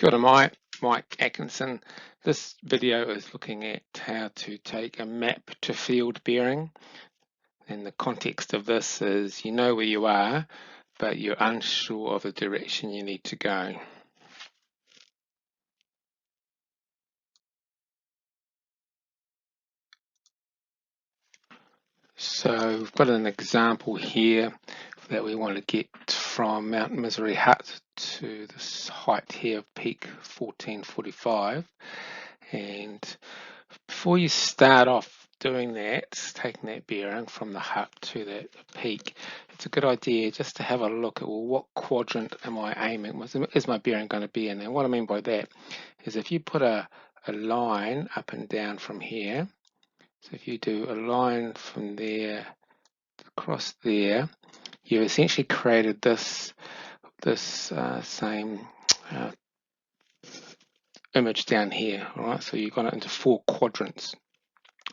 Kia ora, Mike Atkinson. This video is looking at how to take a map to field bearing. And the context of this is you know where you are, but you're unsure of the direction you need to go. So we've got an example here that we want to get from Mount Misery Hut to this height here of peak 1445. And before you start off doing that, taking that bearing from the hut to that peak, it's a good idea just to have a look at, well, what quadrant am I aiming? Is my bearing going to be in? And what I mean by that is if you put a line up and down from here, so if you do a line from there across there, you've essentially created this same image down here, all right? So you've got it into 4 quadrants.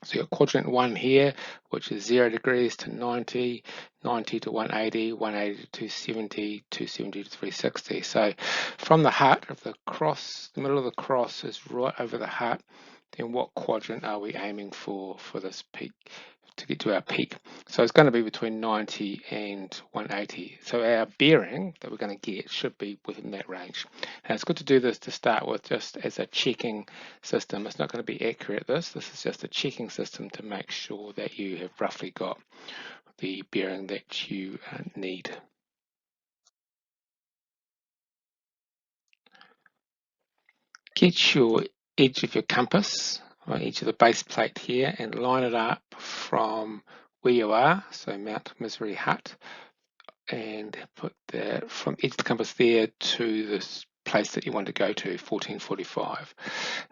So you've got quadrant 1 here, which is 0 degrees to 90, 90 to 180, 180 to 270, 270 to 360. So from the hut, if the middle of the cross is right over the hut, then what quadrant are we aiming for this peak, to get to our peak? So it's going to be between 90 and 180. So our bearing that we're going to get should be within that range. And it's good to do this to start with, just as a checking system. It's not going to be accurate, this is just a checking system to make sure that you have roughly got the bearing that you need. Get your edge of your compass, right, edge of the base plate here, and line it up from where you are, so Mount Misery Hut, and put that from edge of the compass there to this place that you want to go to, 1445.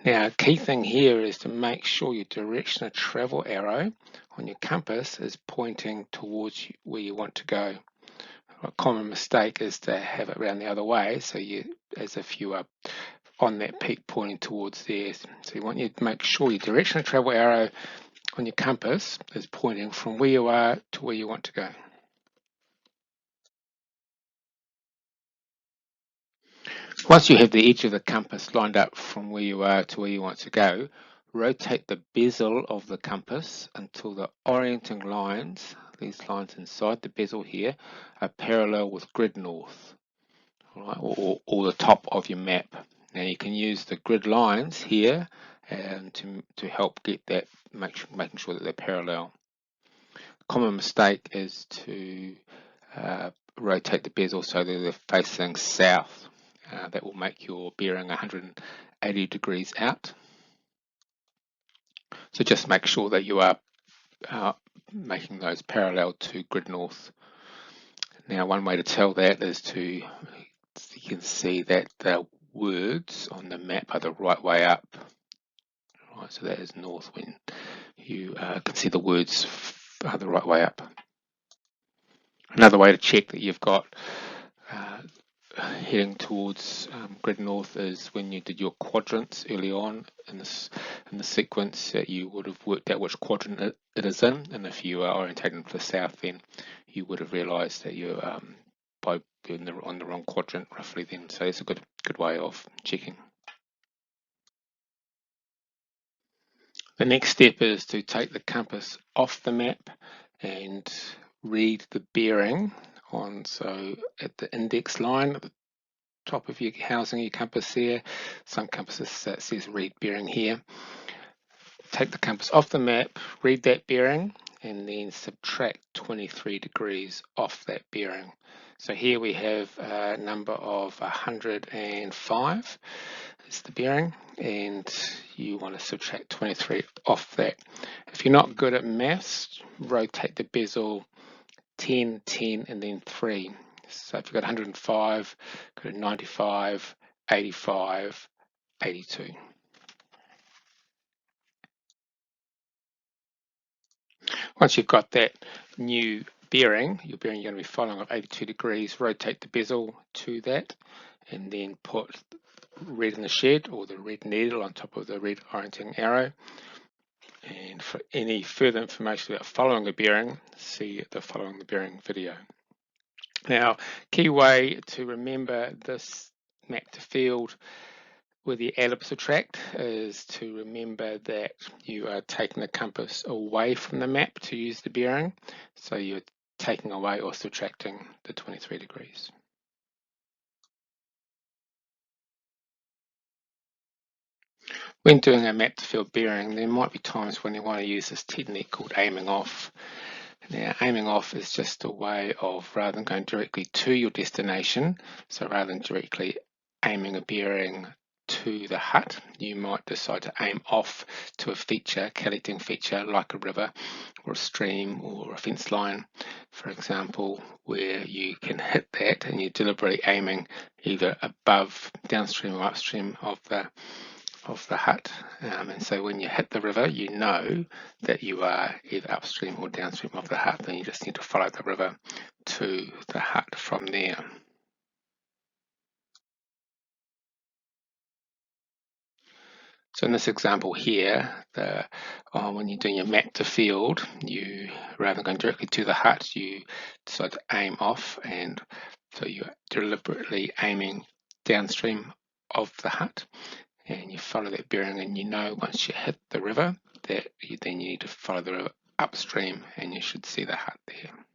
Now, key thing here is to make sure your direction of travel arrow on your compass is pointing towards where you want to go. A common mistake is to have it around the other way, so as if you are on that peak pointing towards there. So you want you to make sure your direction of travel arrow on your compass is pointing from where you are to where you want to go. Once you have the edge of the compass lined up from where you are to where you want to go, rotate the bezel of the compass until the orienting lines, these lines inside the bezel here, are parallel with grid north, right, or the top of your map. Now you can use the grid lines here to help get that, making sure that they're parallel. Common mistake is to rotate the bezel so that they're facing south. That will make your bearing 180 degrees out. So just make sure that you are making those parallel to grid north. Now, one way to tell that is you can see that the words on the map are the right way up. Right, so that is north when you can see the words are the right way up. Another way to check that you've got heading towards grid north is when you did your quadrants early on in the sequence, that you would have worked out which quadrant it is in, and if you are orientating to the south, then you would have realized that you're on the wrong quadrant roughly then. So it's a good way of checking. The next step is to take the compass off the map and read the bearing on, so at the index line at the top of your housing, your compass there, some compasses that says read bearing here. Take the compass off the map, read that bearing, and then subtract 23 degrees off that bearing. So here we have a number of 105 is the bearing, and you want to subtract 23 off that. If you're not good at maths, rotate the bezel 10, 10, and then 3. So if you've got 105, go to 95, 85, 82. Once you've got that new bearing, your bearing you're going to be following of 82 degrees, rotate the bezel to that, and then put red in the shed or the red needle on top of the red orienting arrow. And for any further information about following the bearing, see the following the bearing video. Now, key way to remember this map to field with your add or subtract is to remember that you are taking the compass away from the map to use the bearing. So you're taking away or subtracting the 23 degrees. When doing a map to field bearing, there might be times when you want to use this technique called aiming off. Now, aiming off is just a way of, rather than going directly to your destination, so rather than directly aiming a bearing to the hut, you might decide to aim off to a feature, collecting feature like a river or a stream or a fence line, for example, where you can hit that and you're deliberately aiming either above, downstream or upstream of the hut. And so when you hit the river, you know that you are either upstream or downstream of the hut, and you just need to follow the river to the hut from there. So in this example here, when you're doing your map to field, you, rather than going directly to the hut, you decide to aim off, and so you're deliberately aiming downstream of the hut, and you follow that bearing, and you know once you hit the river that then you need to follow the river upstream, and you should see the hut there.